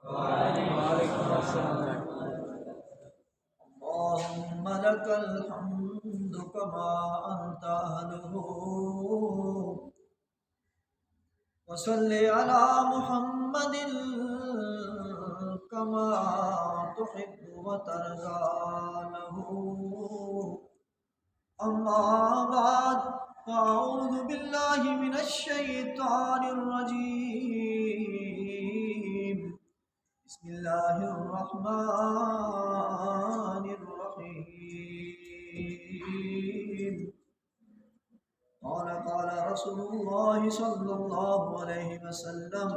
وعلیکم السلام۔ اللهم لك الحمد كما أنت أهله، وصل على محمد كما تحب وترضى له. أما بعد، فأعوذ بالله من الشيطان الرجيم. بسم الله الرحمن الرحيم. قال رسول الله صلى الله عليه وسلم: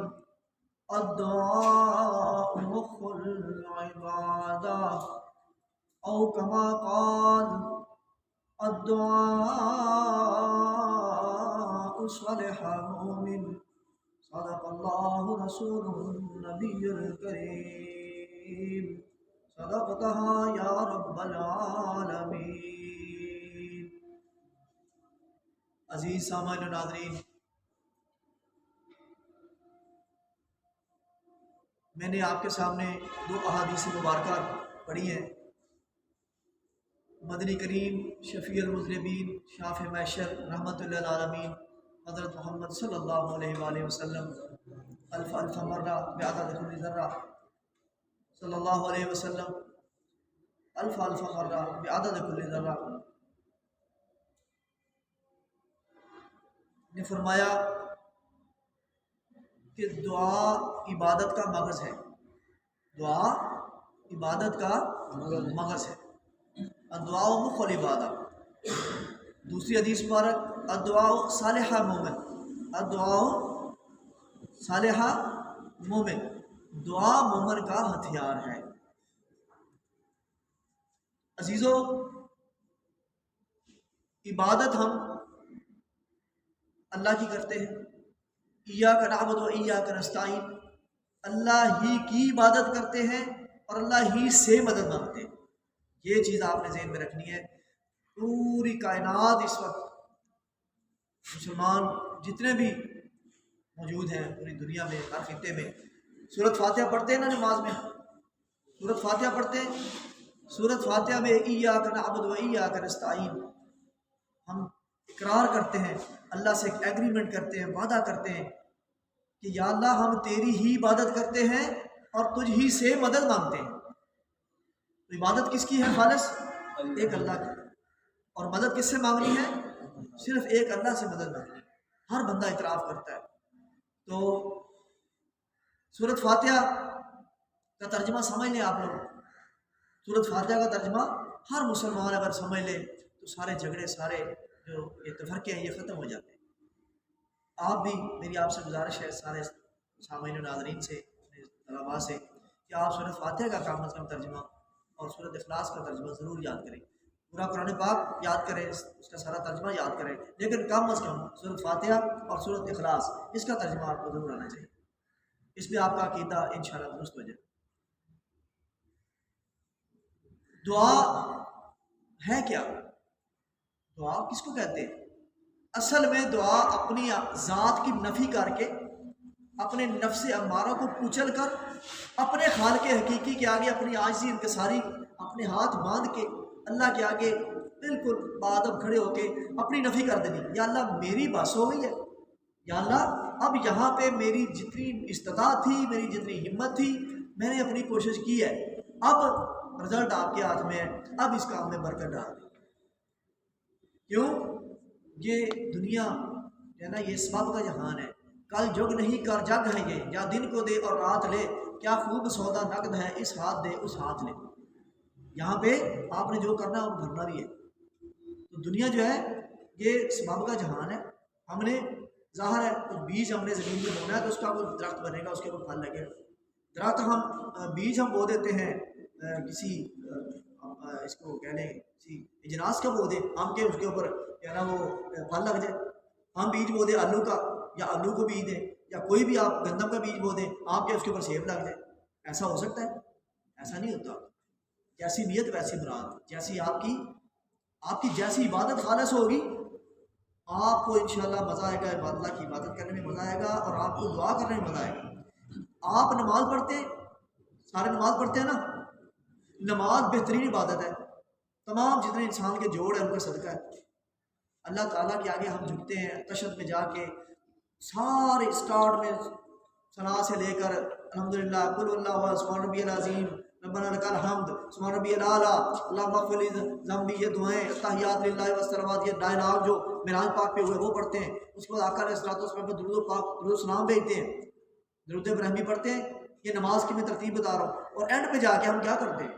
الدعاء مخ العبادة، أو كما قال: الدعاء صالح مؤمن. صدق الله رسوله النبي الكريم. صدقتها يا رب العالمين. عزیز سامعین و ناظرین، میں نے آپ کے سامنے دو احادیث مبارکہ پڑھی ہیں۔ مدنی کریم شفیع المذنبین شافع محشر رحمت للعالمین حضرت محمد صلی اللہ علیہ وآلہ وسلم الف الف مرہ بعدد کل ذرہ، صلی اللہ علیہ وسلم الف الف مرہ بعدد کل ذرہ نے فرمایا کہ دعا عبادت کا مغز ہے، دعا عبادت کا مغز ہے۔ الدعاء مخ العبادہ۔ دوسری حدیث مبارک: الدعاء صالح مومن، الدعاء صالح مومن، دعا مومن کا ہتھیار ہے۔ عزیزو، عبادت ہم اللہ کی کرتے ہیں۔ ایاک نعبد و ایاک نستعین، اللہ ہی کی عبادت کرتے ہیں اور اللہ ہی سے مدد مانگتے ہیں۔ یہ چیز آپ نے ذہن میں رکھنی ہے۔ پوری کائنات اس وقت مسلمان جتنے بھی موجود ہیں پوری دنیا میں، ہر خطے میں، سورۃ فاتحہ پڑھتے ہیں نا نماز میں، سورۃ فاتحہ پڑھتے ہیں۔ سورۃ فاتحہ میں ایاک نعبد و ایاک نستعین، ہم اقرار کرتے ہیں، اللہ سے ایک ایگریمنٹ کرتے ہیں، وعدہ کرتے ہیں کہ یا اللہ ہم تیری ہی عبادت کرتے ہیں اور تجھ ہی سے مدد مانگتے ہیں۔ تو عبادت کس کی ہے؟ خالص ایک اللہ کی۔ اور مدد کس سے مانگنی ہے؟ صرف ایک اللہ سے مدد مانگنی ہے۔ ہر بندہ اعتراف کرتا ہے۔ تو سورۃ فاتحہ کا ترجمہ سمجھ لیں آپ لوگ۔ سورۃ فاتحہ کا ترجمہ ہر مسلمان اگر سمجھ لے تو سارے جھگڑے، سارے جو یہ تفرقے ہیں، یہ ختم ہو جاتے ہیں۔ آپ بھی، میری آپ سے گزارش ہے سارے سامعین و ناظرین سے، طلباء سے، کہ آپ سورۃ فاتحہ کا کم از کم ترجمہ اور سورۃ اخلاص کا ترجمہ ضرور یاد کریں۔ پورا قرآن پاک یاد کریں، اس کا سارا ترجمہ یاد کریں، لیکن کم از کم سورۃ فاتحہ اور سورۃ اخلاص اس کا ترجمہ آپ کو ضرور آنا چاہیے۔ اس میں آپ کا عقیدہ انشاءاللہ درست ہو جائے۔ دعا ہے کیا؟ دعا کس کو کہتے ہیں؟ اصل میں دعا اپنی ذات کی نفی کر کے، اپنے نفس امارہ کو کچل کر، اپنے خالق حقیقی کے آگے اپنی عاجزی انکساری، اپنے ہاتھ باندھ کے اللہ کے آگے بالکل بادب کھڑے ہو کے اپنی نفی کر دینی۔ یا اللہ میری بس ہو گئی ہے، یا اللہ اب یہاں پہ میری جتنی استطاعت تھی، میری جتنی ہمت تھی، میں نے اپنی کوشش کی ہے، اب رزلٹ آپ کے ہاتھ میں ہے، اب اس کام میں برکت ڈال دیں۔ کیوں؟ یہ دنیا ہے نا، یہ سبب کا جہان ہے۔ کل جگ نہیں کر جگ ہے یہ، یا دن کو دے اور رات لے، کیا خوب سودا نقد ہے اس ہاتھ دے اس ہاتھ لے۔ یہاں پہ آپ نے جو کرنا ہے وہ بھرنا بھی ہے۔ تو دنیا جو ہے یہ سبب کا جہان ہے۔ ہم نے ظاہر ہے کچھ بیج ہم نے زمین میں بونا ہے تو اس کا کوئی درخت بنے گا، اس کے اوپر پھل لگے گا۔ درخت ہم بیج ہم بو دیتے ہیں کسی اس کو کہہ لیں کسی اجناس کا بو دیں، ہم کے اس کے اوپر کیا نا وہ پھل لگ جائے۔ ہم بیج بو دیں آلو کا، یا آلو کو بیج دیں، یا کوئی بھی آپ گندم کا بیج بو دیں، آپ کے اس کے اوپر سیب لگ جائے۔ ایسا ہو سکتا ہے؟ ایسا نہیں ہوتا۔ جیسی نیت ویسی مراد، جیسی آپ کی جیسی عبادت خالص ہوگی، آپ کو انشاءاللہ مزہ آئے گا، اللہ کی عبادت کرنے میں مزہ آئے گا، اور آپ کو دعا کرنے میں مزہ آئے گا۔ آپ نماز پڑھتے ہیں سارے نماز پڑھتے ہیں نا. نماز بہترین عبادت ہے. تمام جتنے انسان کے جوڑ ہیں ان کا صدقہ ہے. اللہ تعالیٰ کے آگے ہم جھکتے ہیں تشہد میں جا کے, سارے اسٹارٹ میں ثنا سے لے کر الحمدللہ قل اللہ سبحان ربی العظیم ربنا لک الحمد سبحان ربی الاعلیٰ اللہم اغفر لی ذنبی, یہ دعائیں تحیات للہ والصلوات, یہ ڈائلاگ جو معراج پاک پہ ہوئے وہ پڑھتے ہیں. اس کے بعد آقا علیہ الصلوۃ والسلام پہ درود پاک درود سلام بھیجتے ہیں, درود ابراہیمی پڑھتے ہیں. یہ نماز کی میں ترتیب بتا رہا ہوں. اور اینڈ پہ جا کے ہم کیا کرتے ہیں,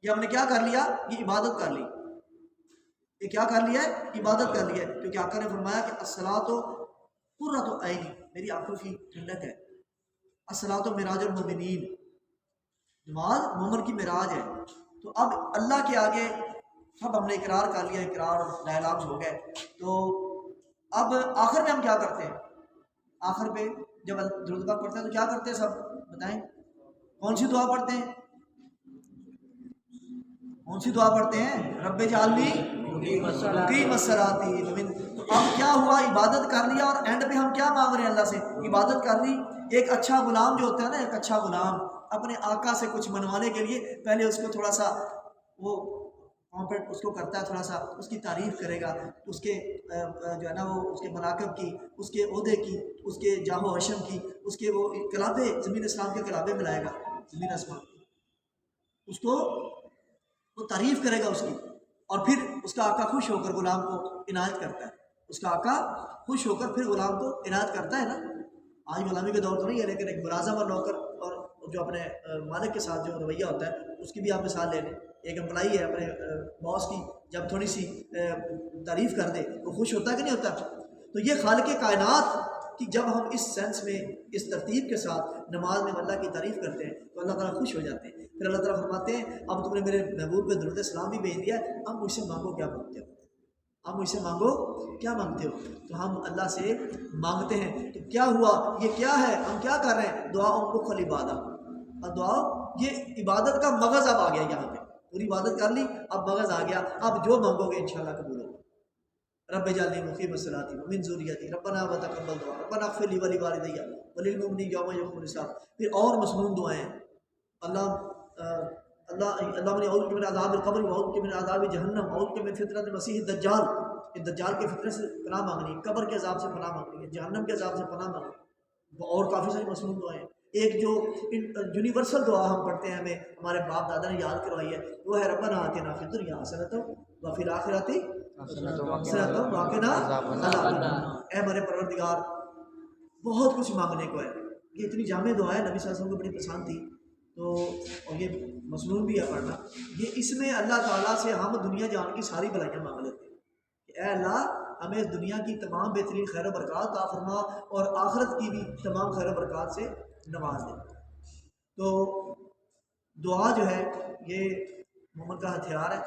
یہ ہم نے کیا کر لیا, یہ عبادت کر لی. یہ کیا کر لیا ہے, عبادت کر لیا ہے. کیونکہ آقا نے فرمایا کہ الصلاۃ قرۃ عینی, میری آنکھوں کی ٹھنڈک ہے. الصلاۃ معراج المؤمنین, نماز مومن کی معراج ہے. تو اب اللہ کے آگے سب ہم نے اقرار کر لیا, اقرار ڈائلاگز ہو گئے. تو اب آخر میں ہم کیا کرتے ہیں, آخر پہ جب درود پاک پڑھتے ہیں تو کیا کرتے ہیں سب بتائیں, کون سی دعا پڑھتے ہیں, کون سی دعا پڑھتے ہیں, رب اجعلنی مقیم الصلاۃ. تو اب کیا ہوا, عبادت کر لیا. اور اینڈ پہ ہم کیا مانگ رہے ہیں اللہ سے, عبادت کر لی. ایک اچھا غلام جو ہوتا ہے نا, ایک اچھا غلام اپنے آقا سے کچھ منوانے کے لیے پہلے اس کو تھوڑا سا وہ اس کو کرتا ہے, تھوڑا سا اس کی تعریف کرے گا, اس کے جو ہے نا وہ اس کے مناقب کی, اس کے عہدے کی, اس کے جاہ و حشم کی, اس کے وہ کلابے زمین اسلام کے کلابے میں لائے گا, زمین اسمان اس کو وہ تعریف کرے گا اس کی. اور پھر اس کا آقا خوش ہو کر غلام کو عنایت کرتا ہے. اس کا آقا خوش ہو کر پھر غلام کو عنایت کرتا ہے نا. آج غلامی کا دور تو نہیں ہے, لیکن ایک ملازم اور نوکر اور جو اپنے مالک کے ساتھ جو رویہ ہوتا ہے اس کی بھی آپ مثال لے لیں. ایک امپلائی ہے اپنے باس کی, جب تھوڑی سی تعریف کر دے وہ خوش ہوتا ہے کہ نہیں ہوتا. تو یہ خالق کائنات کہ جب ہم اس سینس میں اس ترتیب کے ساتھ نماز میں اللہ کی تعریف کرتے ہیں تو اللہ تعالیٰ خوش ہو جاتے ہیں. پھر اللہ تعالیٰ فرماتے ہیں اب تم نے میرے محبوب پہ درود سلام بھی بھیج دیا ہے, اب مجھ سے مانگو کیا مانگتے ہو, اب مجھ سے مانگو کیا مانگتے ہو. تو ہم اللہ سے مانگتے ہیں. تو کیا ہوا, یہ کیا ہے, ہم کیا کر رہے ہیں, دعا مخ العبادہ. اور دعا یہ عبادت کا مغز اب آ گیا, یہاں پہ پوری عبادت کر لی, اب مغز آ گیا. اب جو مانگو گے انشاءاللہ قبول ہوگا. رب اجعلنی مقیم الصلاۃ ومن ذریتی ربنا وتقبل دعاء ربنا اغفر لی ولوالدی وللمؤمنین یوم یقوم الحساب. پھر اور مصنون دعائیں, اللہ من اعوذ بک من عذاب القبر واعوذ بک من عذاب جہنم واعوذ بک من فتنۃ المسیح الدجال. یہ دجال کے فتنے سے پناہ مانگنی ہے, قبر کے عذاب سے پناہ مانگنی ہے, جہنم کے عذاب سے پناہ مانگنی ہے. اور کافی ساری مصنون دعائیں. ایک جو یونیورسل دعا ہم پڑھتے ہیں, ہمیں ہمارے باپ دادا نے یاد کروائی ہے, وہ ہے ربنا آتنا فی الدنیا حسنۃ وفی الآخرۃ حسنۃ وقنا عذاب النار. اے ہمارے پروردگار, بہت کچھ مانگنے کو ہے. یہ اتنی جامع دعا ہے, نبی صلی اللہ علیہ وسلم کو بڑی پسند تھی. تو اور یہ مصنون بھی ہے پڑھنا. یہ اس میں اللہ تعالیٰ سے ہم دنیا جان کی ساری بلائیاں مانگ لیتے ہیں کہ اے اللہ ہمیں دنیا کی تمام بہترین خیر و برکات عطا فرما اور آخرت کی بھی تمام خیر و برکات سے نواز دے. تو دعا جو ہے یہ مومن کا ہتھیار ہے,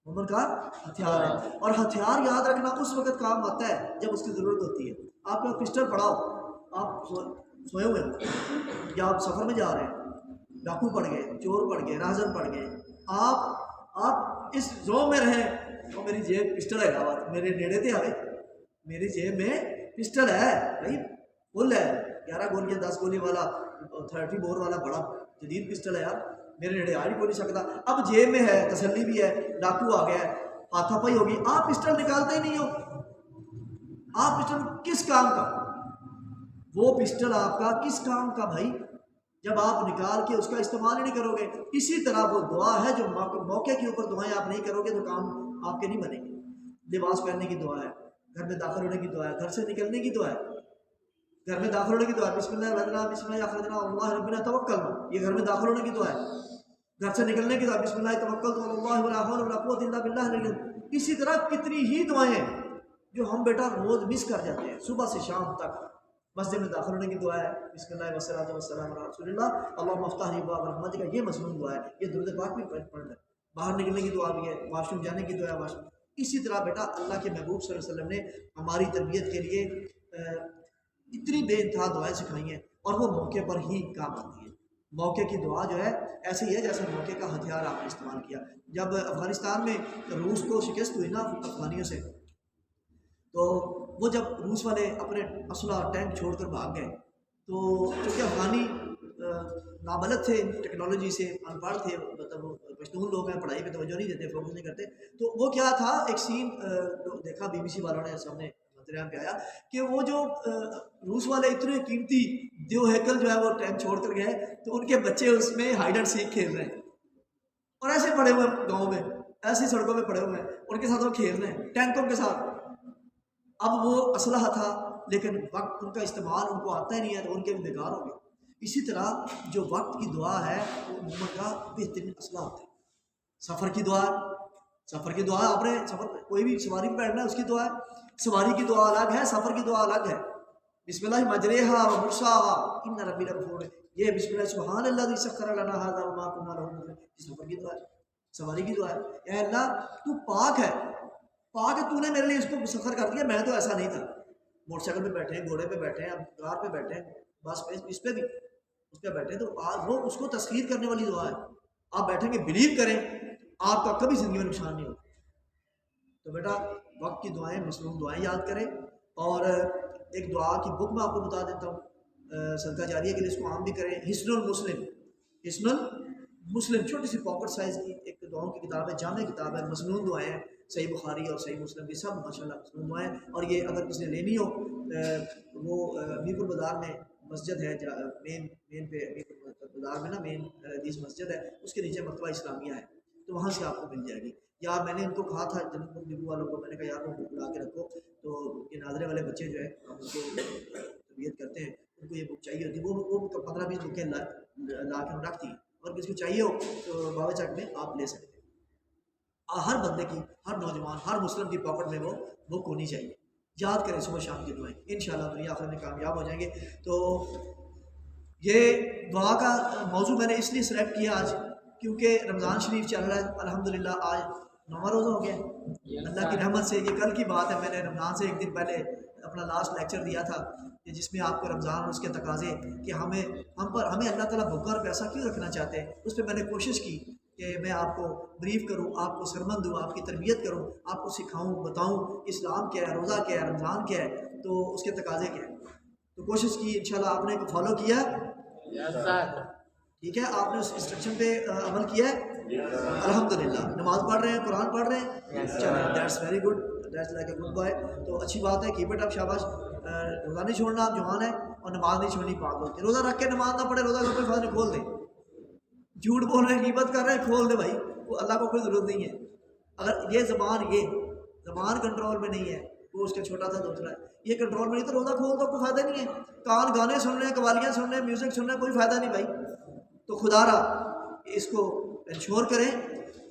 مومن کا ہتھیار ہے. اور ہتھیار یاد رکھنا اس وقت کام آتا ہے جب اس کی ضرورت ہوتی ہے. آپ کا پسٹل پڑا ہو, آپ سوئے ہوئے ہیں یا آپ سفر میں جا رہے ہیں, ڈاکو پڑ گئے, چور پڑ گئے, راہزن پڑ گئے, آپ اس زون میں رہیں تو میری جیب پسٹل ہے, میرے نیڑے تھے آئے, میری جیب میں پسٹل ہے بھائی, فل ہے, 11 گولیاں 10 گولی والا 30 بور والا بڑا جدید پسٹل ہے یار, میرے نیڑے آ نہیں بول نہیں سکتا. اب جیب میں ہے, تسلی بھی ہے, ڈاکو آ گیا ہے, ہاتھا پائی ہوگی, آپ پسٹل نکالتے ہی نہیں ہو. آپ پسٹل کس کام کا, وہ پسٹل آپ کا کس کام کا بھائی, جب آپ نکال کے اس کا استعمال ہی نہیں کرو گے. اسی طرح وہ دعا ہے جو موقع کے اوپر دعائیں آپ نہیں کرو گے تو کام آپ کے نہیں بنے گے. لباس پہننے کی دعا ہے, گھر میں داخل ہونے کی دعا ہے, گھر سے نکلنے کی دعا ہے, گھر میں داخل ہونے کی دعا ہے, بسم اللہ الرحمن بسم اللہ اخرجنا اللہ ربنا توکلنا, یہ گھر میں داخل ہونے کی دعا ہے. گھر سے نکلنے کی دعا بسم اللہ توکلت علی اللہ ولا حول ولا قوت الا باللہ. اسی طرح کتنی ہی دعائیں ہیں جو ہم بیٹا روز مس کر جاتے ہیں. صبح سے شام تک مسجد میں داخل ہونے کی دعا ہے بسم اللہ والصلاۃ والسلام علی رسول اللہ اللہم افتح لی ابواب رحمتک, یہ مضمون دعا ہے. یہ درود پاک بھی پڑھنا ہے. باہر نکلنے کی دعا بھی ہے, واش روم جانے کی دعا ہے, واش روم. اسی طرح بیٹا اللہ کے محبوب صلی اللہ علیہ وسلم نے ہماری تربیت کے لیے اتنی بے انتہا دعائیں سکھائی ہیں اور وہ موقع پر ہی کام آتی ہے. موقع کی دعا جو ہے ایسے ہی ہے جیسے موقع کا ہتھیار آپ نے استعمال کیا. جب افغانستان میں روس کو شکست ہوئی نا افغانیوں سے, تو وہ جب روس والے اپنے اسلحہ ٹینک چھوڑ کر بھاگ گئے تو چونکہ افغانی نابلد تھے ٹیکنالوجی سے، ان پڑھ تھے، مطلب پشتون لوگ ہیں، پڑھائی پہ توجہ نہیں دیتے، فوکس نہیں کرتے. تو وہ کیا تھا، ایک سین دیکھا BBC والوں نے سامنے منظر عام پہ آیا کہ وہ جو روس والے اتنے قیمتی دیو ہیکل جو ہے وہ ٹینک چھوڑ کر گئے، تو ان کے بچے اس میں ہائیڈ اینڈ سیک کھیل رہے ہیں، اور ایسے پڑے ہوئے ہیں گاؤں میں، ایسی سڑکوں پہ پڑے ہوئے ہیں، ان کے ساتھ وہ کھیل رہے ہیں ٹینکوں کے ساتھ. اب وہ اسلحہ تھا لیکن وقت ان کا استعمال ان کو آتا ہی نہیں ہے، تو ان کے بھی بیکار ہو گئے. اسی طرح جو وقت کی دعا ہے وہ مومن کا بہترین اسلحہ ہوتا ہے. سفر کی دعا، سفر کی دعا آپ نے سفر کوئی بھی سواری پہ بیٹھنا ہے اس کی دعا ہے، سواری کی دعا الگ ہے، سفر کی دعا الگ ہے. بسم اللہ مجریہا و مرساہا ان ربی لغفور، یہ بسم اللہ سبحان اللہ الذی سخر لنا ھذا وما كنا له مقرنین، یہ سفر کی دعا ہے، سواری کی دعا ہے. اے اللہ تو پاک ہے، پاک ہے، تو نے میرے لیے اس کو سفر کر دیا، میں تو ایسا نہیں تھا. موٹر سائیکل پہ بیٹھے ہیں، گھوڑے پہ بیٹھے ہیں، کار پہ بیٹھے ہیں، بس پہ اس پہ بھی اس پہ بیٹھے ہیں، تو وہ اس کو تسخیر کرنے والی دعا ہے. آپ بیٹھیں گے، بلیو کریں، آپ کا کبھی زندگی میں نقصان نہیں ہوگا. تو بیٹا وقت کی دعائیں، مصنون دعائیں یاد کریں. اور ایک دعا کی بک میں آپ کو بتا دیتا ہوں، صدقہ جاریہ کے لیے اس کو عام بھی کریں. حسن المسلم، حسن المسلم چھوٹی سی پاکٹ سائز کی ایک دعاؤں کی کتاب ہے، جامع کتاب ہے، مصنون دعائیں ہیں، صحیح بخاری اور صحیح مسلم کی سب ماشاء اللہ مصنون دعائیں. اور یہ اگر کسی نے لینی ہو، وہ امیر پور بازار میں مسجد ہے، مین پہ امیر پور بازار میں نا مین حدیث مسجد ہے، اس کے نیچے مکتبہ اسلامیہ ہے، تو وہاں سے آپ کو مل جائے گی. یا میں نے ان کو کہا تھا جنت ڈبو والوں کو، میں نے کہا یار وہ لا کے رکھو، تو یہ ناظرے والے بچے جو ہے ہم ان کو تربیت کرتے ہیں، ان کو یہ بک چاہیے ہوتی ہے، وہ 15-20 بکیں لا کے ہم رکھتی ہیں، اور کسی کو چاہیے ہو تو بابا چک میں آپ لے سکتے ہیں. ہر بندے کی، ہر نوجوان، ہر مسلم کی پاکٹ میں وہ بک ہونی چاہیے. یاد کریں صبح شام کی دعائیں، انشاءاللہ دنیا آخرت میں کامیاب ہو جائیں گے. تو یہ دعا کا موضوع میں نے اس لیے سلیکٹ کیا آج کیونکہ رمضان شریف چل رہا ہے. الحمدللہ آج 9واں روزہ ہو گیا اللہ کی رحمت سے. یہ کل کی بات ہے، میں نے رمضان سے ایک دن پہلے اپنا لاسٹ لیکچر دیا تھا کہ جس میں آپ کو رمضان اور اس کے تقاضے کہ ہمیں اللہ تعالیٰ بھوکا اور پیسہ کیوں رکھنا چاہتے ہیں، اس پہ میں نے کوشش کی کہ میں آپ کو بریف کروں، آپ کو سرمند دوں، آپ کی تربیت کروں، آپ کو سکھاؤں، بتاؤں اسلام کیا ہے، روزہ کیا ہے، رمضان کیا ہے، تو اس کے تقاضے کیا ہیں. تو کوشش کی، انشاءاللہ آپ نے فالو کیا، ٹھیک ہے، آپ نے اس انسٹرکشن پہ عمل کیا ہے، الحمدللہ. نماز پڑھ رہے ہیں، قرآن پڑھ رہے ہیں، چلیں that's very good, that's like a good boy. تو اچھی بات ہے، کیپ اٹ اپ، شاباش. روزہ نہیں چھوڑنا، آپ جوان ہیں، اور نماز نہیں چھوڑنی، پاک ہوتی ہے. روزہ رکھ کے نماز نہ پڑھے، روزہ کا کوئی فائدہ نہیں، کھول دیں. جھوٹ بول رہے ہیں، غیبت کر رہے ہیں، کھول دے بھائی، وہ اللہ کو کوئی ضرورت نہیں ہے. اگر یہ زبان کنٹرول میں نہیں ہے، وہ اس کا چھوٹا سا دوسرا ہے، یہ کنٹرول میں نہیں، تو روزہ کھول تو کوئی فائدہ نہیں ہے. کان گانے سن رہے ہیں، قوالیاں سن رہے ہیں، میوزک سن رہے ہیں، کوئی فائدہ نہیں بھائی. تو خدا را اس کو انشور کریں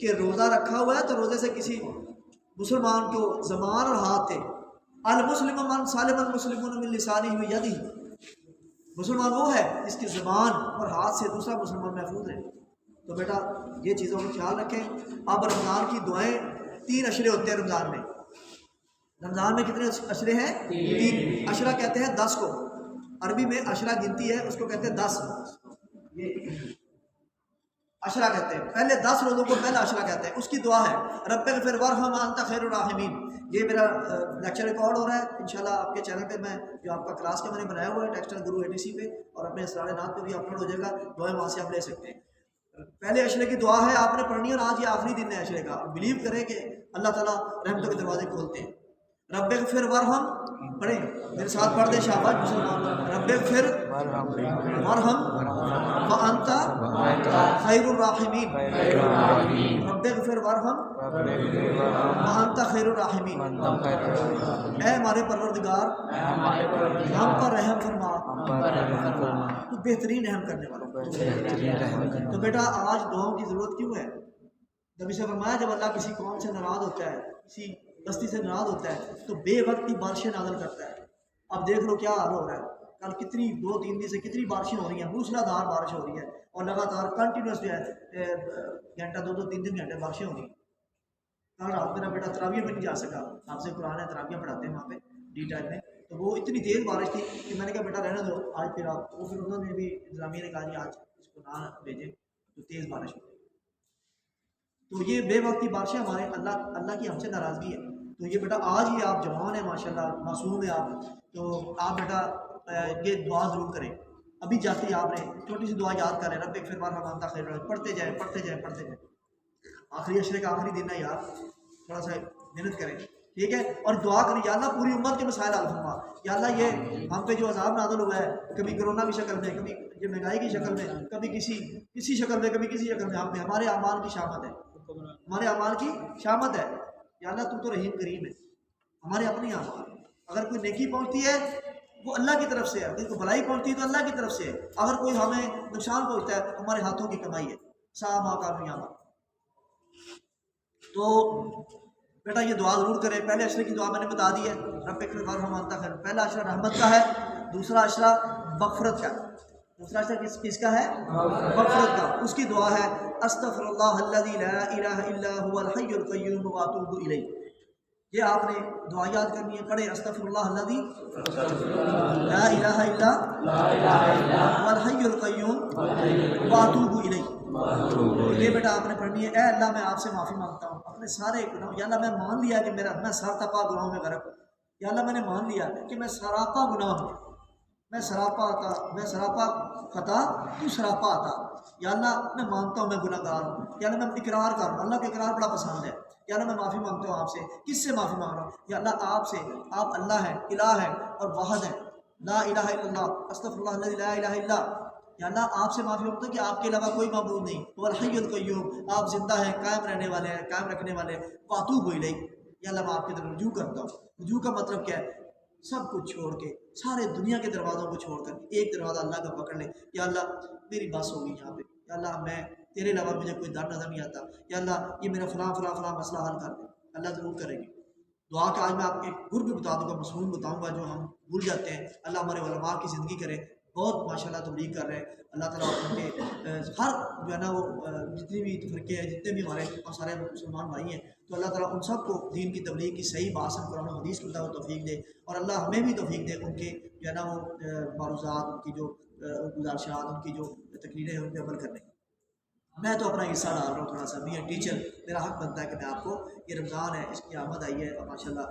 کہ روزہ رکھا ہوا ہے تو روزے سے کسی مسلمان کو زبان اور ہاتھ تھے. المسلم من سالم المسلمون من لسانہ و یدہ، مسلمان وہ ہے جس کی زبان اور ہاتھ سے دوسرا مسلمان محفوظ ہے. تو بیٹا یہ چیزوں کا خیال رکھیں. اب رمضان کی دعائیں 3 اشرے ہوتے ہیں رمضان میں. رمضان میں کتنے اشرے ہیں؟ 3. اشرا کہتے ہیں 10 کو، عربی میں اشرا گنتی ہے، اس کو کہتے ہیں 10. یہ اشرا کہتے ہیں، پہلے 10 روزوں کو پہلا اشرا کہتے ہیں. اس کی دعا ہے رب اغفر وارحم انت خیر الراحمین. یہ میرا لیکچر ریکارڈ ہو رہا ہے انشاءاللہ آپ کے چینل پہ، میں جو آپ کا کلاس کا میں نے بنایا ہوا ہے ٹیکسٹائل گرو ATC پہ، اور اپنے اسرار نات پہ بھی اپلوڈ ہو جائے گا. دعائیں وہاں سے آپ لے سکتے ہیں. پہلے اشرے کی دعا ہے، آپ نے پڑھنی ہے، اور آج یہ آخری دن ہے اشرے کا. بلیو کریں کہ اللہ تعالیٰ رحمتوں کے دروازے کھولتے ہیں. رب اغفر وارحم، پڑھیں میرے ساتھ، پڑھ دیں شاباش مسلمان. رب اغفر وارحم وانت خیر الراحمین، رب اغفر وارحم وانت خیر الراحمین. اے ہمارے پروردگار ہم پر رحم فرما، تو بہترین رحم کرنے والا. تو بیٹا آج دعاؤں کی ضرورت کیوں ہے؟ نبی سے فرمایا جب اللہ کسی قوم سے ناراض ہوتا ہے، کسی بستی سے ناراض ہوتا ہے تو بے وقت کی بارشیں نازل کرتا ہے. اب دیکھ لو کیا حال ہو رہا ہے. کل کتنی 2-3 دن سے کتنی بارشیں ہو رہی ہیں، موسلا دھار بارش ہو رہی ہے، اور لگاتار کنٹینیوس جو ہے گھنٹہ 2-3 گھنٹے بارشیں ہو رہی ہیں. کل رات میرا بیٹا تراویح میں نہیں جا سکا، آپ سے قرآن ہے تراویح پڑھاتے ہیں وہاں پہ ڈی ٹائم میں، تو وہ اتنی تیز بارش تھی کہ میں نے کہا بیٹا رہنے دو آج، پھر آپ وہ پھر انہوں نے بھی انتظامیہ نے کہا جی آج اس کو نہ بھیجیں تو تیز بارش ہو. تو یہ بے وقت کی بارشیں ہمارے اللہ کی ہم سے ناراضگی ہے. تو یہ بیٹا آج ہی آپ جوان ہیں ماشاءاللہ، معصوم ہیں آپ، تو آپ بیٹا یہ دعا ضرور کریں. ابھی جاتی آپ نے چھوٹی سی دعا یاد کر لیں، رب اغفر وارحم انت خیر الراحمین، پڑھتے جائیں پڑھتے جائیں پڑھتے جائیں. آخری عشرے کا آخری دن ہے یار، تھوڑا سا محنت کریں، ٹھیک ہے. اور دعا کریں یا اللہ پوری امت کے مسائل حل فرما. یا اللہ یہ ہم پہ جو عذاب نازل ہوا ہے، کبھی کرونا کی شکل میں، کبھی یہ مہنگائی کی شکل میں، کبھی کسی شکل میں، کبھی کسی شکل میں، ہم پہ ہمارے اعمال کی شامت ہے، ہمارے اعمال کی شامت ہے. یا اللہ تو رحیم کریم ہے. ہمارے اپنے اعمال، اگر کوئی نیکی پہنچتی ہے وہ اللہ کی طرف سے ہے، اگر کوئی بھلائی پہنچتی ہے تو اللہ کی طرف سے ہے، اگر کوئی ہمیں نقصان پہنچتا ہے ہمارے ہاتھوں کی کمائی ہے. سا کامیاب. تو بیٹا یہ دعا ضرور کریں. پہلے عشرے کی دعا میں نے بتا دی ہے، رب اغفر وارحم انت خیر. پہلا عشرہ رحمت کا ہے، دوسرا عشرہ مغفرت کا. دوسرا عشرہ کس کا ہے؟ مغفرت کا. اس کی دعا ہے استغفر اللہ الذی لا الہ الا هو الحی القیوم واتوب الیہ. یہ آپ نے دعا یاد کرنی ہے. پڑھے استغفر اللہ الذی لا الہ الا هو الحی القیوم واتوب الیہ. یہ بیٹا آپ نے پڑھنی ہے. اے اللہ میں آپ سے معافی مانگتا ہوں اپنے سارے گناہوں. یا اللہ میں مان لیا کہ میں سر تپا گناہوں میں غرق ہوں. یا اللہ میں نے مان لیا کہ میں سراپا گناہ ہوں، میں سراپا خطا تو سراپا عطا. یا اللہ میں مانتا ہوں میں گناہ گار ہوں. یا اللہ میں اقرار کر رہا ہوں، اللہ کو اقرار بڑا پسند ہے. یا اللہ میں معافی مانگتا ہوں آپ سے. کس سے معافی مانگ رہا ہوں؟ یا اللہ آپ سے. آپ اللہ ہیں، الہ ہے اور واحد ہے. لا الہ الا اللہ استغفر اللہ الذی لا الہ الا. یا اللہ آپ سے معافی مانگتا ہوں کہ آپ کے علاوہ کوئی معبود نہیں. وہ الحی القیوم، آپ زندہ ہیں، قائم رہنے والے ہیں، قائم رکھنے والے. واتوب الیہ. یا اللہ میں آپ کی طرف رجوع کرتا ہوں. رجوع کا مطلب کیا ہے؟ سب کچھ چھوڑ کے، سارے دنیا کے دروازوں کو چھوڑ کر ایک دروازہ اللہ کا پکڑ لے. یا اللہ میری بس ہوگی یہاں پہ. یا اللہ میں تیرے علاوہ مجھے کوئی در نظر نہیں آتا. یا اللہ یہ میرا فلاں مسئلہ حل کر دے. اللہ ضرور کرے گی. دعا کا آج میں آپ کے گر بھی بتا دوں گا، مصنون بتاؤں گا جو ہم بھول جاتے ہیں. اللہ ہمارے علماء کی زندگی کرے، بہت ماشاء اللہ تبلیغ کر رہے ہیں. اللہ تعالیٰ ان کے ہر جو ہے نا وہ جتنی بھی فرقے ہیں، جتنے بھی ہمارے سارے مسلمان بھائی ہیں، تو اللہ تعالیٰ ان سب کو دین کی تبلیغ کی صحیح بات قرآن و حدیث کی اللہ توفیق دے. اور اللہ ہمیں بھی توفیق دے ان کے جو ہے نا وہ معروضات، ان کی جو گزارشات، ان کی جو تقریریں ہیں ان پہ عمل کرنے. میں تو اپنا حصہ ڈال رہا ہوں تھوڑا سا. میں ٹیچر، میرا حق بنتا ہے کہ میں آپ کو، یہ رمضان ہے، اس کی آمد آئی ہے اور ماشاء اللہ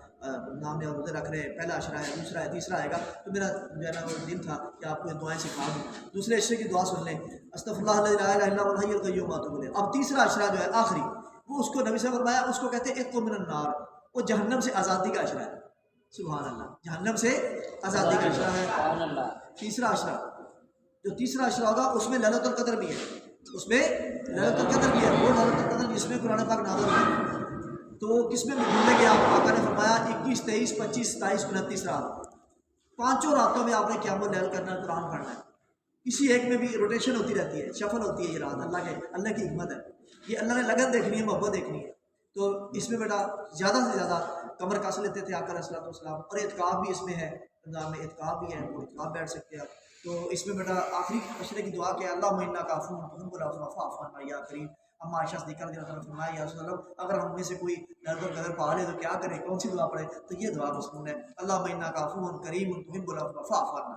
نام میں روزے رکھ رہے ہیں. پہلا عشرہ ہے، دوسرا ہے، تیسرا آئے گا. تو میرا جو ہے نا وہ دل تھا کہ آپ کو یہ دعائیں سکھا دوں. دوسرے عشرے کی دعا سن لیں، استغفر اللہ الذی لا الہ الا هو الحی القیوم واتوب الیہ. اب تیسرا عشرہ جو ہے آخری، وہ اس کو نبی صلی اللہ علیہ وسلم نے فرمایا اس کو کہتے ہیں اتق من النار. وہ جہنم سے آزادی کا عشرہ ہے. سبحان اللہ، جہنم سے آزادی کا عشرہ ہے. تیسرا عشرہ، جو تیسرا عشرہ ہوگا اس میں لیلۃ القدر بھی ہے. اس میں لیلۃ القدر بھی ہے. وہ لیلۃ القدر جس میں قرآن پاک نازل ہوا ہے. تو کس میں بھولے گیا؟ آقا نے فرمایا 21 23 25 27 29 رات، پانچوں راتوں میں آپ نے قیام اللیل کرنا، قرآن پڑھنا ہے. کسی ایک میں بھی روٹیشن ہوتی رہتی ہے، شفل ہوتی ہے. یہ رات اللہ کی حکمت ہے. یہ اللہ نے لگن دیکھنی ہے، محبت دیکھنی ہے. تو اس میں بیٹا زیادہ سے زیادہ کمر کس لیتے تھے آقا علیہ الصلوۃ والسلام. اور اعتکاف بھی اس میں ہے، رمضان میں اعتکاف بھی ہے، وہ اعتکاف بیٹھ سکتے ہیں. تو اس میں بیٹا آخری عشرے کی دعا کہ اللہ انک عفو تحب العفو فاعف عنا یا کریم. اما عائشہ صدیقہ رضی اللہ عنہا نے فرمایا یا رسول اللہ اگر ہم میں سے کوئی نظر قدر پا لے تو کیا کرے، کون سی دعا پڑھے؟ تو یہ دعا مصنون ہے، اللہ انک عفو کریم تحب العفو فاعف عنا.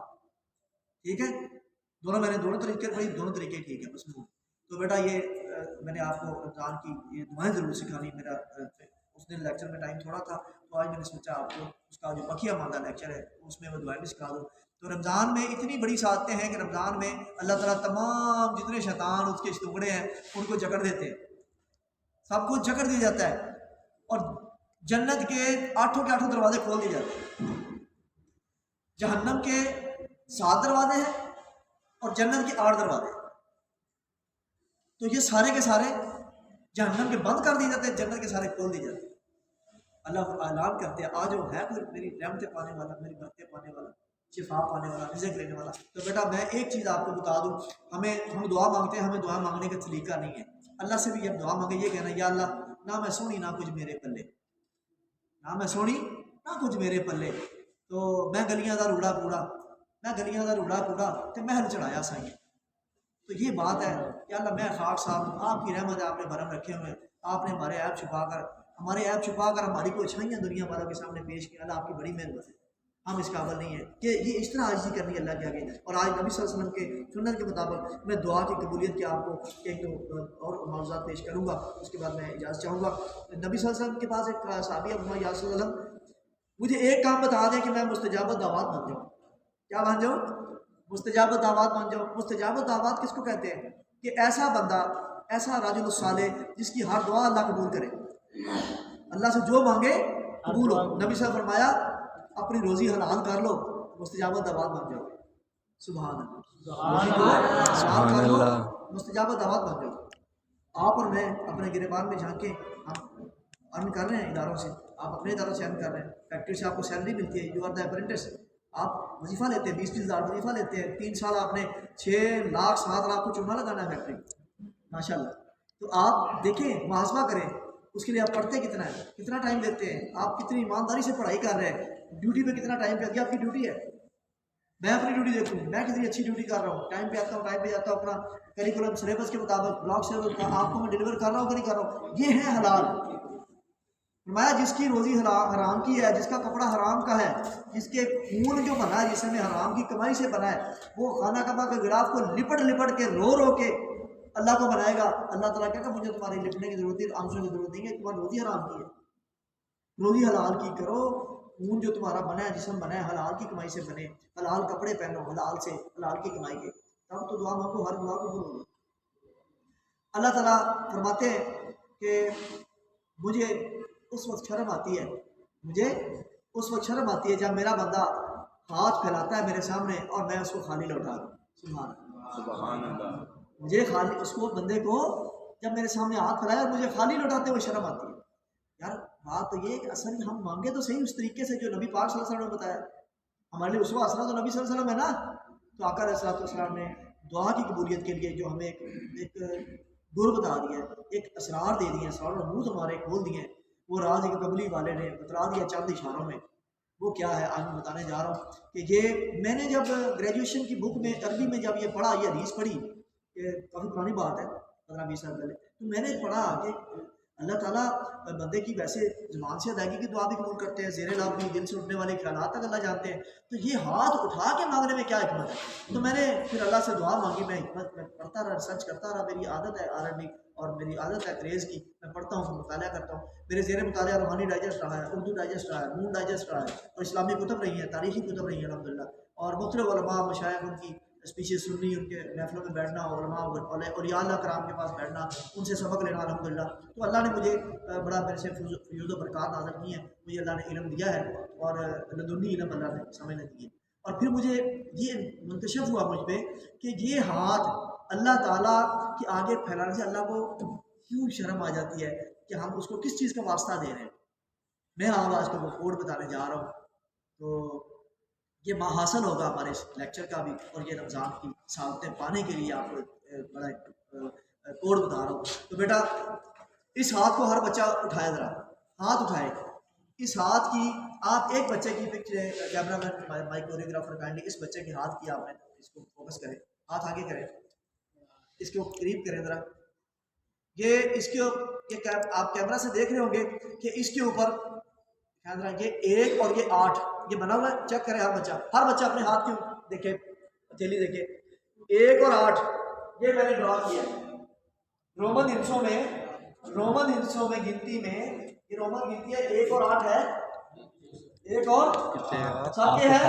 ٹھیک ہے، دونوں میں نے دونوں طریقے پڑھی، دونوں طریقے ٹھیک ہے مصنون. تو بیٹا یہ میں نے آپ کو رمضان کی یہ دعائیں ضرور سکھانی. میرا اس دن لیکچر میں ٹائم تھوڑا تھا، تو آج میں نے سوچا آپ کو اس کا جو بقیہ ماندہ لیکچر ہے اس میں وہ دعائیں بھی سکھا دوں. تو رمضان میں اتنی بڑی سعادتیں ہیں کہ رمضان میں اللہ تعالیٰ تمام جتنے شیطان اس کے ٹکڑے ہیں ان کو جکڑ دیتے ہیں، سب کو جکڑ دیا جاتا ہے. اور جنت کے 8 دروازے کھول دیے جاتے ہیں. جہنم کے 7 دروازے ہیں اور جنت کے 8 دروازے. تو یہ سارے کے سارے جہنم کے بند کر دیے جاتے ہیں، جنت کے سارے کھول دیے جاتے ہیں. اللہ اعلان کرتے ہیں آج وہ ہے کوئی میری رحمتیں پانے والا، میری برکتیں پانے والا، شفا پانے والا، رزق لینے والا. تو بیٹا میں ایک چیز آپ کو بتا دوں، ہم دعا مانگتے ہیں، ہمیں دعا مانگنے کا طریقہ نہیں ہے. اللہ سے بھی جب دعا مانگے یہ کہنا یا اللہ نہ میں سونی نہ کچھ میرے پلے، نہ میں سونی نہ کچھ میرے پلے. تو میں گلیاں دا روڑا پوڑا، میں گلیاں دا روڑا پوڑا تے محل چڑھایا سائیں. تو یہ بات ہے کہ اللہ میں خاک صاحب ہوں، آپ کی رحمت ہے، آپ نے بھرم رکھے ہوئے، آپ نے ہمارے عیب چھپا کر ہماری کو اچھائیاں دنیا والوں کے سامنے پیش کیا. اللہ آپ کی بڑی مہربانی ہے، ہم اس قابل نہیں ہیں کہ یہ اس طرح عاجزی کرنی اللہ کے آگے. اور آج نبی صلی اللہ علیہ وسلم کے سنت کے مطابق میں دعا کی قبولیت کے آپ کو ایک دو اور موضوعات پیش کروں گا، اس کے بعد میں اجازت چاہوں گا. نبی صلی اللہ علیہ وسلم کے پاس ایک صحابی ابو یا رسول اللہ مجھے ایک کام بتا دیں کہ میں مستجاب دعوات بن جاؤں. کیا بن جاؤں؟ مستجاب الدعوات بن جاؤ۔ مستجاب الدعوات کس کو کہتے ہیں؟ کہ ایسا بندہ، ایسا رجل الصالح جس کی ہر دعا اللہ قبول کرے، اللہ سے جو مانگے قبول ہو۔ نبی صلی اللہ علیہ وسلم نے فرمایا اپنی روزی حلال کر لو، مستجاب الدعوات بن جاؤ۔ سبحان اللہ، سبحان اللہ، مستجاب الدعوات بن جاؤ۔ آپ اور میں اپنے گریبان میں جھانکیں، ہم ارن کر رہے ہیں اداروں سے، آپ اپنے اداروں سے ارن کر رہے ہیں، فیکٹری سے آپ کو سیلری ملتی ہے، یو آر دا اپرینٹس، آپ وظیفہ لیتے ہیں، 20-20 ہزار وظیفہ لیتے ہیں، 3 سال آپ نے 6 لاکھ 7 لاکھ کو چونا لگانا ہے فیکٹری، ماشاء اللہ۔ تو آپ دیکھیں، محاسبہ کریں، اس کے لیے آپ پڑھتے کتنا ہے، کتنا ٹائم دیتے ہیں، آپ کتنی ایمانداری سے پڑھائی کر رہے ہیں، ڈیوٹی پہ کتنا ٹائم پہ، آپ کی ڈیوٹی ہے، میں اپنی ڈیوٹی دیکھوں، میں کتنی اچھی ڈیوٹی کر رہا ہوں، ٹائم پہ آتا ہوں، ٹائم پہ جاتا ہوں، اپنا کریکولم سلیبس کے مطابق بلاک سلیبس آپ کو میں ڈلیور کر رہا ہوں کہ نہیں کر رہا ہوں۔ یہ ہے حلال۔ فرمایا جس کی روزی حرام کی ہے، جس کا کپڑا حرام کا ہے، جس کے خون جو بنا ہے، جس نے حرام کی کمائی سے بنا ہے، وہ خانہ کعبہ کے غلاف کو لپٹ لپٹ کے رو رو کے اللہ کو بنائے گا۔ اللہ تعالیٰ کہے گا مجھے تمہاری لپٹنے کی ضرورت ہے، آنسوں کی ضرورت نہیں ہے، تمہاری روزی حرام کی ہے، روزی حلال کی کرو، خون جو تمہارا بنا ہے، جسم بنا ہے، حلال کی کمائی سے بنے، حلال کپڑے پہنو، حلال سے، حلال کی کمائی کے، تب تو دعا مانگو، ہر دعا قبول ہوگی۔ اللہ تعالیٰ فرماتے ہیں کہ مجھے اس وقت شرم آتی ہے، مجھے اس وقت شرم آتی ہے جب میرا بندہ ہاتھ پھیلاتا ہے میرے سامنے اور میں اس کو خالی لوٹا دوں۔ سبحان اللہ، مجھے خالی، اس کو بندے کو جب میرے سامنے ہاتھ پھیلایا اور مجھے خالی لوٹاتے ہوئے شرم آتی ہے۔ یار بات تو یہ ہے کہ اصل ہم مانگے تو صحیح اس طریقے سے جو نبی پاک صلی اللہ علیہ وسلم نے بتایا، ہمارے لیے اسوہ حسنہ تو نبی صلی اللہ علیہ وسلم ہے نا۔ تو آقا علیہ السلام نے دعا کی قبولیت کے لیے جو ہمیں ایک گر بتا دیا ہے، ایک اسرار دے دیے، اسرار الرموز ہمارے کھول دیے ہیں، وہ راز ایک قبلی والے نے بتلا دیا چند اشاروں میں۔ وہ کیا ہے آج میں بتانے جا رہا ہوں کہ یہ میں نے جب گریجویشن کی بک میں عربی میں جب یہ پڑھا، یہ حدیث پڑھی، یہ کافی پرانی بات ہے، 15-20 سال پہلے، تو میں نے پڑھا کہ اللہ تعالیٰ بندے کی ویسے زبان سے ادائیگی کی دعا بھی قبول کرتے ہیں، زیر لب بھی، دل سے اٹھنے والے خیالات تک اللہ جانتے ہیں، تو یہ ہاتھ اٹھا کے مانگنے میں کیا حکمت ہے؟ تو میں نے پھر اللہ سے دعا مانگی، میں حکمت میں پڑھتا رہا، ریسرچ کرتا رہا، میری عادت ہے عربی اور میری عادت ہے کریز کی، میں پڑھتا ہوں، مطالعہ کرتا ہوں، میرے زیر مطالعہ روحانی ڈائجسٹ رہا ہے، اردو ڈائجسٹ رہا ہے، نون ڈائجسٹ رہا ہے، اور اسلامی کتب رہی ہیں، تاریخی کتب رہی ہیں الحمدللہ، اور مختلف علماء مشائخ ان کی اسپیچز سننی، ان کے محفلوں میں بیٹھنا، علماء اولیاء اللہ کرام کے پاس بیٹھنا، ان سے سبق لینا الحمدللہ۔ تو اللہ نے مجھے بڑا میرے سے فیوز و برکات نازل کی ہیں، مجھے اللہ نے علم دیا ہے، اور لدنی علم اللہ نے سمجھنے دیے، اور پھر مجھے یہ منتشف ہوا مجھ پہ کہ یہ ہاتھ اللہ تعالیٰ کے آگے پھیلانے سے اللہ کو کیوں شرم آ جاتی ہے کہ ہم اس کو کس چیز کا واسطہ دے رہے ہیں۔ میں آج کو کوڈ بتانے جا رہا ہوں، تو یہ حاصل ہوگا ہمارے اس لیکچر کا بھی، اور یہ رمضان کی سعادتیں پانے کے لیے آپ کو بڑا کوڈ بتا رہا ہوں۔ تو بیٹا اس ہاتھ کو ہر بچہ اٹھائے، ذرا ہاتھ اٹھائے، اس ہاتھ کی آپ ایک بچے کی پکچر، کیمرہ مین مائک کوریوگرافر کائنڈلی اس بچے کے ہاتھ کی آپ نے اس کو فوکس کریں، ہاتھ آگے کریں، اس کو قریب کریں ذرا، یہ اس کے آپ کیمرہ سے دیکھ رہے ہوں گے کہ اس کے اوپر یہ 1 اور یہ 8 یہ بنا ہوا ہے، چیک کرے ہر بچہ اپنے ہاتھ کی دیکھے، ہتھیلی دیکھے، 1 اور 8 یہ میں نے ڈرا کیا رومن ہندسوں میں گنتی میں، یہ رومن گنتی ہے، 1 اور 8 ہے، 1 اور سب کے ہے،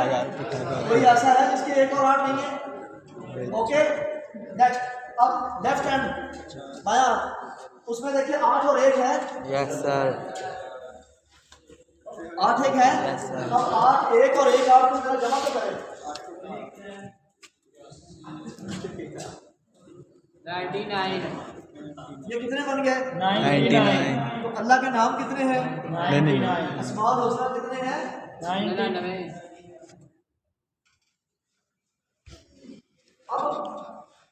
کوئی ایسا ہے جس کے 1 اور 8 نہیں ہے؟ اوکے نیکسٹ، اب لیفٹ ہینڈ بایاں، اس میں دیکھیے 8 اور 1 ہے، یس سر، 8 1 ہے، اب 8 1 اور 1 8 کو ذرا جمع تو کریں، 99 یہ کتنے بن گئے؟ 99۔ تو اللہ کے نام کتنے ہیں؟ 99۔ اسماء الحسنی کتنے ہیں؟ 99۔ اب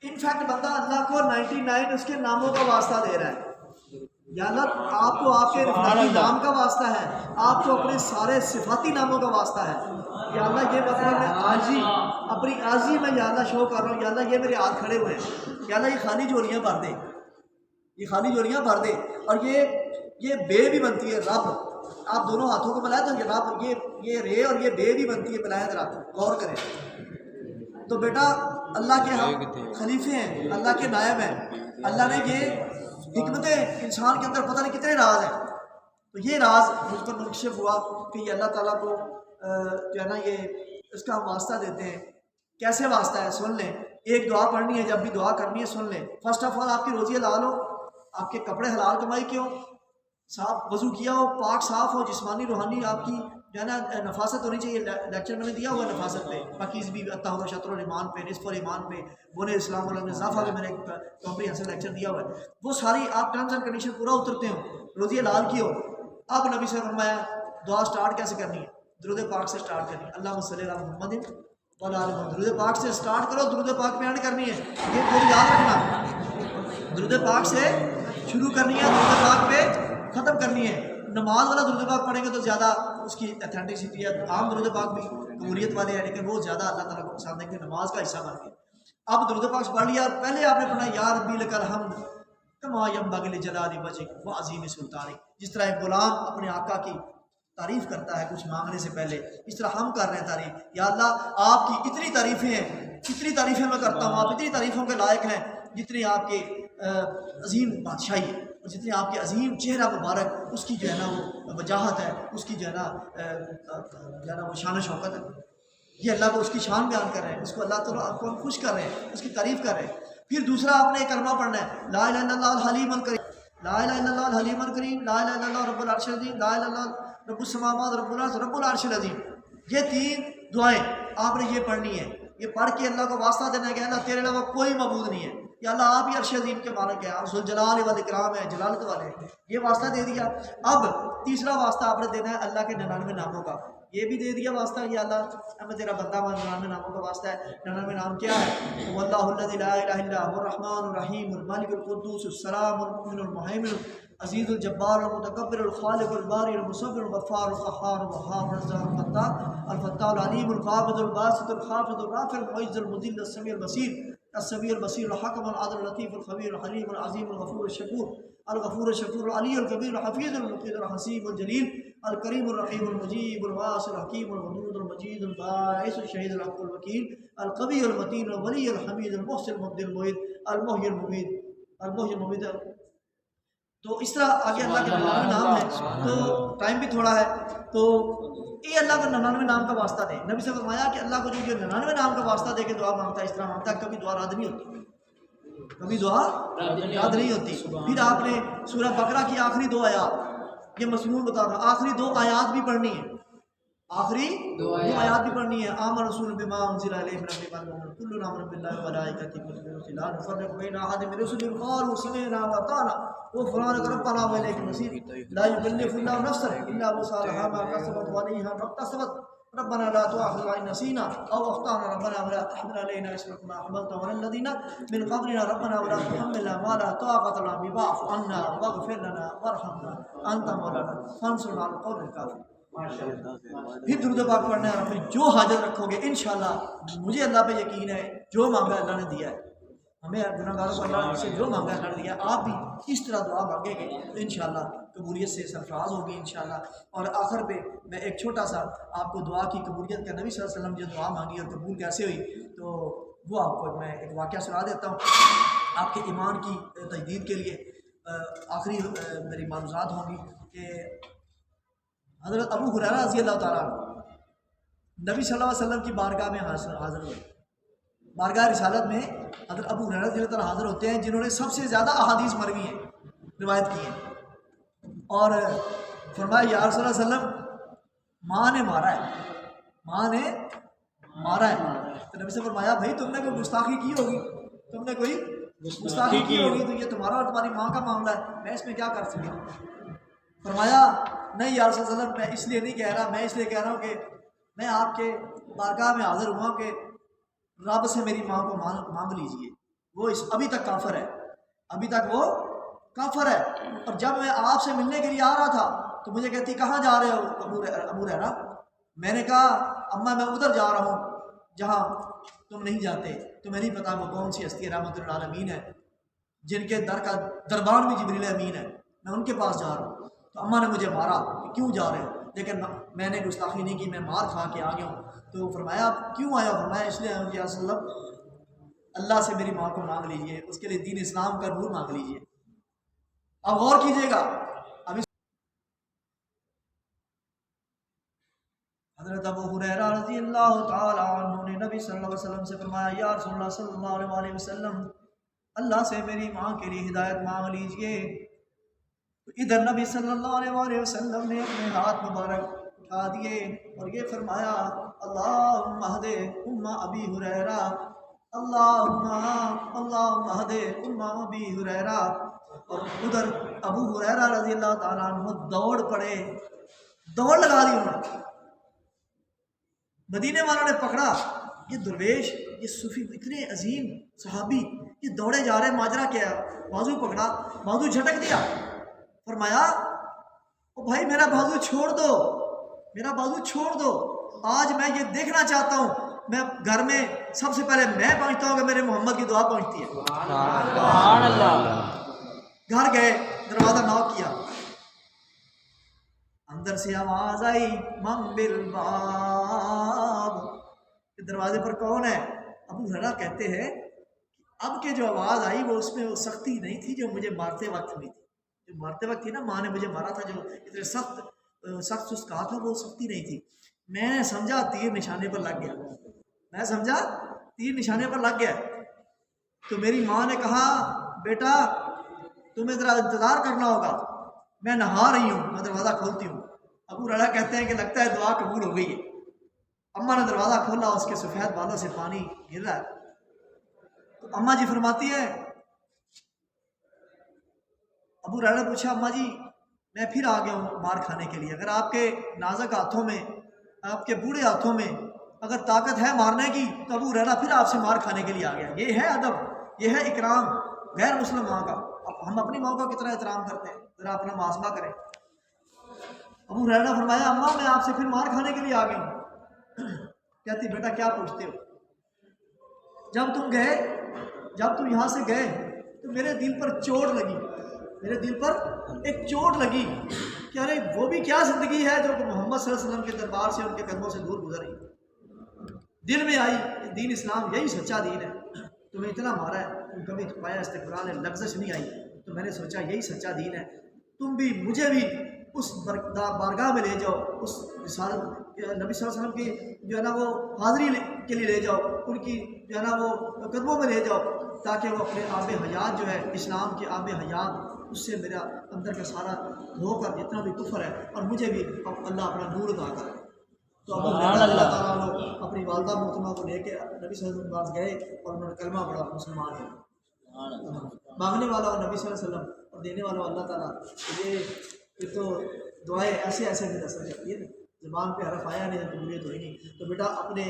انفیکٹ بندہ اللہ کو 99 اس کے ناموں کا واسطہ دے رہا ہے، یا اللہ آپ کو آپ کے رفاقی نام کا واسطہ ہے، آپ کو اپنے سارے صفاتی ناموں کا واسطہ ہے، یا اللہ یہ مطلب میں عاجزی، اپنی عاجزی میں یا اللہ شو کر رہا ہوں، یا اللہ یہ میرے ہاتھ کھڑے ہوئے ہیں، یا اللہ یہ خالی جولیاں بھر دے، یہ خالی جولیاں بھر دے، اور یہ بے بھی بنتی ہے رب، آپ دونوں ہاتھوں کو ملائیں تو یہ رب، یہ رے اور یہ بے بھی بنتی ہے، ملائیں ذرا غور کریں۔ تو بیٹا اللہ کے ہم خلیفے ہیں، اللہ کے نائب ہیں، اللہ نے یہ حکمتیں انسان کے اندر پتہ نہیں کتنے راز ہیں، تو یہ راز مجھ پر منکشف ہوا کہ یہ اللہ تعالیٰ کو جو ہے نا یہ اس کا ہم واسطہ دیتے ہیں کیسے واسطہ ہے سن لیں. ایک دعا پڑھنی ہے، جب بھی دعا کرنی ہے سن لیں. فرسٹ آف آل آپ کی روزی حلال ہو، آپ کے کپڑے حلال کمائی کے ہو، صاف وضو کیا ہو، پاک صاف ہو، جسمانی روحانی آپ کی جو ہے نا نفاست ہونی چاہیے. لیکچر میں نے دیا ہوا نفاست پہ، پاکیز بھی عطا ہوگا شطر الایمان پہ، نصف الایمان پہ، بنے اسلام علیہ اضافہ پہ میں نے ایک کمپریہنسو لیکچر دیا ہوا ہے. وہ ساری آپ ٹرمز اینڈ کنڈیشن پورا اترتے ہو، روزی حلال کی ہو. اب نبی سے فرمایا دعا سٹارٹ کیسے کرنی ہے؟ درود پاک سے سٹارٹ کرنی ہے. اللہم صلی علی محمد وعلی آل محمد. درود پاک سے سٹارٹ کرو، درود پاک پہ اینڈ کرنی ہے. یہ خود یاد رکھنا، درود پاک سے شروع کرنی ہے، درود پاک پہ ختم کرنی ہے. نماز والا درود پاک پڑھیں گے تو زیادہ اس کی اتھینٹسٹی ہے. عام درود پاک بھی قبولیت والے ہیں لیکن وہ زیادہ اللہ تعالیٰ کو پسند ہے کہ نماز کا حصہ بن گیا. اب درود پاک پڑھ لیا، پہلے آپ نے پڑھنا یا ربی لک الحمد کما ینبغی لجلال وجهک وعظیم سلطانک. جس طرح ایک غلام اپنے آقا کی تعریف کرتا ہے کچھ مانگنے سے پہلے، اس طرح ہم کر رہے ہیں تعریف. یا اللہ آپ کی اتنی تعریفیں ہیں، کتنی تعریفیں میں کرتا ہوں، آپ اتنی تعریفوں کے لائق ہیں جتنی آپ کے عظیم بادشاہی اور جتنی آپ کے عظیم چہرہ مبارک اس کی جو ہے نا وہ وجاہت ہے، اس کی جو ہے نا وہ شان و شوکت ہے. یہ اللہ کو اس کی شان بیان کر رہے ہیں، اس کو اللہ تعالیٰ آپ کو ہم خوش کر رہے ہیں، اس کی تعریف کر رہے ہیں. پھر دوسرا آپ نے ایک کلمہ پڑھنا ہے، لا الہ الا اللہ الحلیم الکریم، لا الہ الا اللہ الحلیم الکریم، لا الہ الا اللہ رب العرش العظیم، لا الہ الا اللہ رب السماوات رب الارض رب العرش العظیم. یہ تین دعائیں آپ نے یہ پڑھنی ہے. یہ پڑھ کے اللہ کو واسطہ دینا ہے کہ اللہ تیرے علاوہ کوئی معبود نہیں ہے، یا اللہ آپ ہی عرش عظیم کے مالک ہیں، آپ ذوالجلال والاکرام ہیں، جلالت والے ہیں. یہ واسطہ دے دیا. اب تیسرا واسطہ آپ نے دینا ہے اللہ کے 99 ناموں کا. یہ بھی دے دیا واسطہ، یا اللہ میں تیرا بندہ ہوں، 99 ناموں کا واسطہ ہے. 99 نام کیا ہے؟ واللہ الذی لا الہ الا هو الرحمن الرحیم الملک القدوس السلام المؤمن المہیمن عزیز الجبار المتکبر الخالق الباری المصور الغفار القہار الوہاب الرزاق الفتاح العلیم القابض الباسط الخافض الرافع المعز المذل السمیع البصیر الحکم العدل اللطیف الخبیر الحلیم العظیم الغفور الشکور العلی الکبیر الحفیظ المقیت الحسیب الجلیل الکریم الرحیم المجیب الواسع الحکیم الودود المجید الباعث الشہید الحق الوکیل القوی المتین الولی الحمید المحسن المبدی المعید المحیی الممید. تو اس طرح آگے اللہ کے 99 نام ہیں، تو ٹائم بھی تھوڑا ہے تو یہ اللہ کو 99 نام کا واسطہ دیں. نبی سے فرمایا کہ اللہ کو جو 99 نام کا واسطہ دے کے دعا مانگتا ہے، اس طرح مانگتا ہے، کبھی دعا رد نہیں ہوتی، کبھی دعا رد نہیں ہوتی. پھر آپ نے سورہ بقرہ کی آخری 2 آیات، یہ مضمون بتا رہا ہوں، آخری 2 آیات بھی پڑھنی ہے، آخری 2 آیات بھی پڑھنی ہے. آمن رسول بما انزل الیہ من ربہ والمؤمنون کلنا آمن باللہ وملائکتہ لا نفرق بین احد من رسلہ قالوا سمعنا واطعنا غفرانک ربنا والیک المصیر. لا یکلف اللہ نفسا الا وسعها ما کسبت وعلیہا ما اکتسبت ربنا لا تؤاخذنا ان نسینا او اخطانا ربنا ولا تحمل علينا اصرا كما حملته على الذين من قبلنا ربنا ولا تحملنا ما لا طاقة لنا به واعف عنا واغفر لنا وارحمنا انت مولانا فانصرنا على القوم الكافرين. پھر درود پاک پڑھنا ہے. اور پھر جو حاجت رکھو گے انشاءاللہ مجھے اللہ پہ یقین ہے جو مانگا اللہ نے دیا ہے. ہمیں گناہگاروں کو اللہ سے جو مانگا اللہ نے دیا. آپ بھی اس طرح دعا مانگیں گے تو انشاءاللہ قبولیت سے سرفراز ہوگی انشاءاللہ. اور آخر پہ میں ایک چھوٹا سا آپ کو دعا کی قبولیت کا، نبی صلی اللہ علیہ وسلم جو دعا مانگی اور قبول کیسے ہوئی، تو وہ آپ کو میں ایک واقعہ سنا دیتا ہوں آپ کے ایمان کی تجدید کے لیے. آخری میری معلومات ہوں گی کہ حضرت ابو ہریرہ رضی اللہ تعالیٰ نبی صلی اللہ علیہ وسلم کی بارگاہ میں حاضر ہوئے. بارگاہ رسالت میں حضرت ابو ہریرہ رضی اللہ تعالیٰ حاضر ہوتے ہیں جنہوں نے سب سے زیادہ احادیث مروی ہیں، روایت کی ہیں. اور فرمایا یا رسول اللہ علیہ وسلم ماں نے مارا ہے، ماں نے مارا ہے. تو نبی سے فرمایا بھائی تم نے کوئی گستاخی کی ہوگی، تم نے کوئی گستاخی کی ہوگی، تو یہ تمہارا اور تمہاری ماں کا معاملہ ہے، میں اس میں کیا کر سکتا ہوں. فرمایا نہیں یا رسول اللہ علیہ وسلم میں اس لیے نہیں کہہ رہا، میں اس لیے کہہ رہا ہوں کہ میں آپ کے بارگاہ میں حاضر ہوا کہ رب سے میری ماں کو مانگ لیجئے، وہ ابھی تک کافر ہے، ابھی تک وہ کافر ہے. اور جب میں آپ سے ملنے کے لیے آ رہا تھا تو مجھے کہتی کہاں جا رہے ہو ابو ہریرہ؟ میں نے کہا اماں میں ادھر جا رہا ہوں جہاں تم نہیں جاتے، تمہیں نہیں پتا وہ کون سی ہستی رحمۃ للعالمین ہے جن کے در کا دربان بھی جبریل امین ہے، میں ان کے پاس جا رہا ہوں. تو اماں نے مجھے مارا کہ کیوں جا رہے ہو، لیکن میں نے گستاخی نہیں کی، میں مار کھا کے آ گیا ہوں. تو فرمایا کیوں آیا؟ فرمایا اس لیے یا رسول اللہ اللہ سے میری ماں کو مانگ لیجئے، اس کے لیے دین اسلام کا نور مانگ لیجئے. اب غور کیجئے گا، ابھی حضرت ابو ہریرہ رضی اللہ تعالی عنہ نے نبی صلی اللہ علیہ وسلم سے فرمایا یا رسول اللہ صلی اللہ علیہ وسلم اللہ سے میری ماں کے لیے ہدایت مانگ لیجئے۔ ادھر نبی صلی اللہ علیہ وسلم نے اپنے ہاتھ مبارک اٹھا دیے اور یہ فرمایا اللہم اہد ام ابی ہریرہ، اللہم اہد ام ابی ہریرہ۔ اور ادھر ابو ہریرہ رضی اللہ تعالیٰ عنہ دوڑ پڑے، دوڑ لگا دی انہوں نے۔ مدینے والوں نے پکڑا یہ درویش، یہ صوفی اتنے عظیم صحابی، یہ دوڑے جا رہے، ماجرا کیا ہے؟ بازو پکڑا، بازو جھٹک دیا، فرمایا او بھائی میرا بازو چھوڑ دو، میرا بازو چھوڑ دو، آج میں یہ دیکھنا چاہتا ہوں، میں گھر میں سب سے پہلے میں پہنچتا ہوں کہ میرے محمد کی دعا پہنچتی ہے۔ سبحان اللہ۔ گھر گئے، دروازہ نوک کیا، اندر سے آواز آئی من بالباب، دروازے پر کون ہے؟ ابو ہریرہ کہتے ہیں اب کے جو آواز آئی وہ اس میں وہ سختی نہیں تھی جو مجھے مارتے وقت ہوئی تھی، جو مارتے وقت تھی نا، ماں نے مجھے مارا تھا، جو اتنے سخت اس کہا تھا، وہ سختی نہیں تھی۔ میں نے سمجھا تیر نشانے پر لگ گیا، میں سمجھا تیر نشانے پر لگ گیا۔ تو میری ماں نے کہا بیٹا تمہیں ذرا انتظار کرنا ہوگا، میں نہا رہی ہوں، میں دروازہ کھولتی ہوں۔ ابو ہریرہ کہتے ہیں کہ لگتا ہے دعا قبول ہو گئی ہے۔ اماں نے دروازہ کھولا، اس کے سفید بالوں سے پانی گر رہا ہے۔ تو اماں جی فرماتی ہے، ابو ہریرہ نے پوچھا اماں جی میں پھر آ گیا ہوں مار کھانے کے لیے، اگر آپ کے نازک ہاتھوں میں، آپ کے بوڑھے ہاتھوں میں اگر طاقت ہے مارنے کی تو ابو ہریرہ پھر آپ سے مار کھانے کے لیے آ گیا۔ یہ ہے ادب، یہ ہے اکرام غیر مسلم ماں کا۔ ہم اپنی ماں کا کتنا احترام کرتے ہیں، ذرا اپنا محاسبہ کریں۔ ابو ہریرہ نے فرمایا اماں میں آپ سے پھر مار کھانے کے لیے آ گیا ہوں۔ کہتی بیٹا کیا پوچھتے ہو؟ جب تم یہاں سے گئے تو میرے دل پر چوٹ لگی، میرے دل پر ایک چوٹ لگی کہ ارے وہ بھی کیا زندگی ہے جو محمد صلی اللہ علیہ وسلم کے دربار سے، ان کے قدموں سے دور گزر رہی۔ دل میں آئی کہ دین اسلام یہی سچا دین ہے، تمہیں اتنا مارا ہے، تم کبھی پایا استقبال ہے، لفظش نہیں آئی، تو میں نے سوچا یہی سچا دین ہے، تم بھی مجھے بھی اس بارگاہ میں لے جاؤ، اس رسالت نبی صلی اللہ علیہ وسلم کی جو ہے نا وہ حاضری کے لیے لے جاؤ، ان کی جو ہے نا وہ قدموں میں لے جاؤ، تاکہ وہ اپنے آب حیات جو ہے اسلام کے آب حیات اس سے میرا اندر کا سارا دھو کر جتنا بھی کفر ہے اور مجھے بھی اللہ اپنا نور عطا کرے۔ تو اللہ تعالیٰ اپنی والدہ محترمہ کو لے کے نبی صلی اللہ علیہ وسلم کے پاس گئے اور انہوں نے کلمہ پڑھا، مسلمان ہے۔ مانگنے والا اور نبی صلی اللہ علیہ وسلم اور دینے والا اللہ تعالیٰ۔ یہ تو دعائیں ایسے ایسے بھی دستر کرتی ہے، زبان پہ حرف آیا نہیں تو قبولیت ہوئی نہیں۔ تو بیٹا اپنے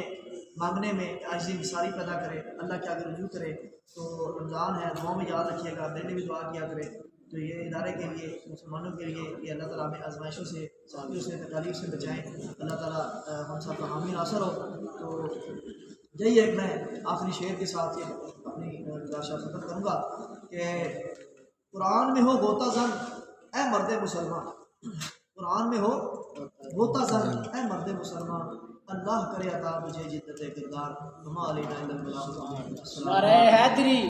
مانگنے میں عاجزی انکساری پیدا کرے، اللہ کے آگے رجوع کرے۔ تو رمضان ہے، دعاؤں میں یاد رکھیے گا، میں نے بھی دعا کیا کرے۔ تو یہ ادارے کے لیے، مسلمانوں کے لیے، یہ اللہ تعالیٰ ہمیں آزمائشوں سے، ساتھیوں سے، تکالیف سے بچائیں، اللہ تعالیٰ ہم سب کا حامی ناصر ہو۔ تو یہی ایک میں آخری شعر کے ساتھ یہ اپنی گزارشات ختم کروں گا کہ قرآن میں ہو غوطہ زن اے مرد مسلمان، قرآن میں ہو غوطہ زن اے مرد مسلمان، اللہ کرے عطا مجھے جدت کردار، وما علینا الا البلاغ۔ نعرہ حیدری۔